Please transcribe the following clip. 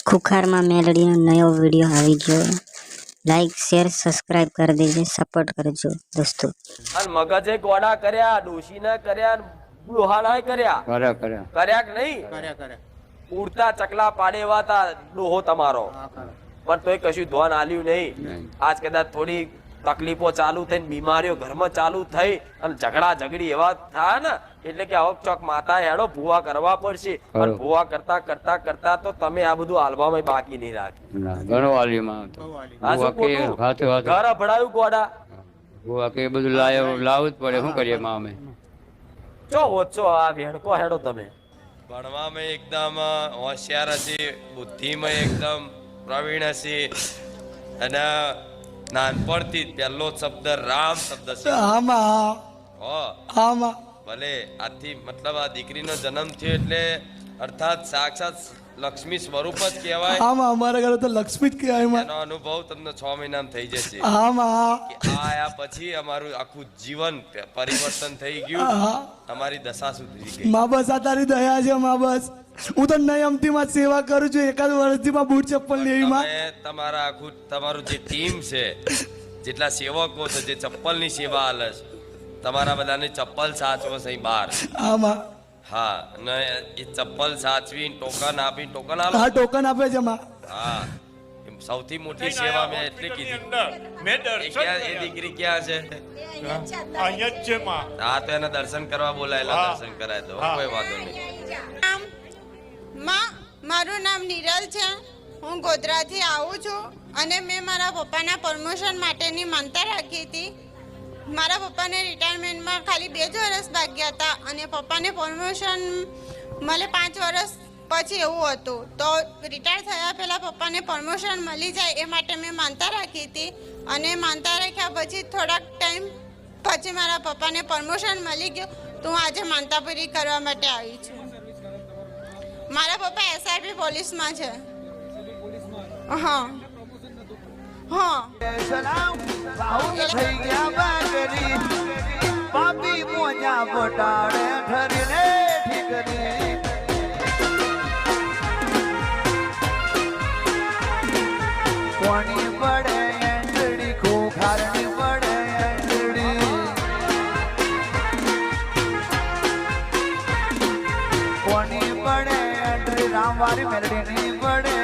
ખુખારમાં મેલડીનો નવો વિડીયો આવી ગયો. લાઈક શેર સબસ્ક્રાઇબ કરી દેજો, સપોર્ટ કરજો દોસ્તો. અને મગજે ગોડા કર્યા, ડોશીના કર્યા, ડોહાના કર્યા. કર્યા કે નહીં? ઉડતા ચકલા પાડે એવા તા ડોહો તમારો, પણ તોય કશું ધ્યાન આલ્યું નહીં. આજ કદાચ થોડી તકલીફો ચાલુ થઈ, બીમારીઓ ઘરમાં ચાલુ થઈ અને ઝઘડા ઝઘડી એવા થાય ને, એટલે કે હવે ચોક માતા હેડો ભૂવા કરવા પડશે. પણ ભૂવા કરતા કરતા કરતા તો તમે આ બધું આલ્બામાં બાકી નહીં રાખ્યું. ઘણો આલ્યુમાં ઘર અભડાયું ગોડા કે બધું લાવવું જ પડે. શું કરીએ અમે ચો ઓછો આ વેણકો હેડો. તમે ભણવામાં એકદમ હોશિયાર હશે, બુદ્ધિમાં એકદમ પ્રવીણ હશે, અને નાનપણથી પહેલો શબ્દ રામ શબ્દ છે. ભલે આથી મતલબ આ દીકરીનો જન્મ થયો એટલે અર્થાત સાક્ષાત લક્ષ્મી સ્વરૂપ જ કહેવાય. અમારા ઘરે તો લક્ષ્મી જ કહેવાય. એનો અનુભવ તમને 6 મહિનામાં થઈ જશે. આયા પછી અમારું આખું જીવન પરિવર્તન થઈ ગયું, અમારી દશા સુધરી ગઈ. મા બસ આ તારી દયા છે. મા બસ હું તો નયમથી માં સેવા કરું છું. એકાદ વર્ષથી માં બૂટ ચપ્પલ લેવીમાં તમારા આખું તમારું જે ટીમ છે, જેટલા સેવકો છે, જે ચપ્પલની સેવા આલે છે, તમારા બધાને ચપ્પલ સાચવો છે બહાર. હા, અને એ ચપ્પલ સાચવી ટોકન આપી ટોકન આપે. હા, ટોકન આપે છે માં. હા, સૌથી મોટી સેવા મેં એટલે કીધી. એ દીકરી ક્યાં છે? અહીંયા જ છે માં. હા, તો એને દર્શન કરવા બોલાયેલા, દર્શન કરાય દો, કોઈ વાંધો નહીં. માં, મારું નામ નિરલ છે. હું ગોધરાથી આવું છું અને મેં મારા પપ્પાના પ્રમોશન માટેની માનતા રાખી હતી. મારા પપ્પાને રિટાયરમેન્ટમાં ખાલી 2 જ વર્ષ બાકી હતા અને પપ્પાને પ્રમોશન મળે 5 વર્ષ પછી એવું હતું. તો રિટાયર થયા પહેલાં પપ્પાને પ્રમોશન મળી જાય એ માટે મેં માનતા રાખી હતી. અને માનતા રાખ્યા પછી થોડાક ટાઈમ પછી મારા પપ્પાને પ્રમોશન મળી ગયું. તો હું આજે માનતા પૂરી કરવા માટે આવી છું. મારા પપ્પા SRP પોલીસમાં છે. હા હા. પાપી મોજા બટાડે ઠરીને ઠીકરી. કોણી પડે એંડડી, ખોખારની પડે એંડડી. કોણી પડે એંડડી, રામવારી મેલડીની પડે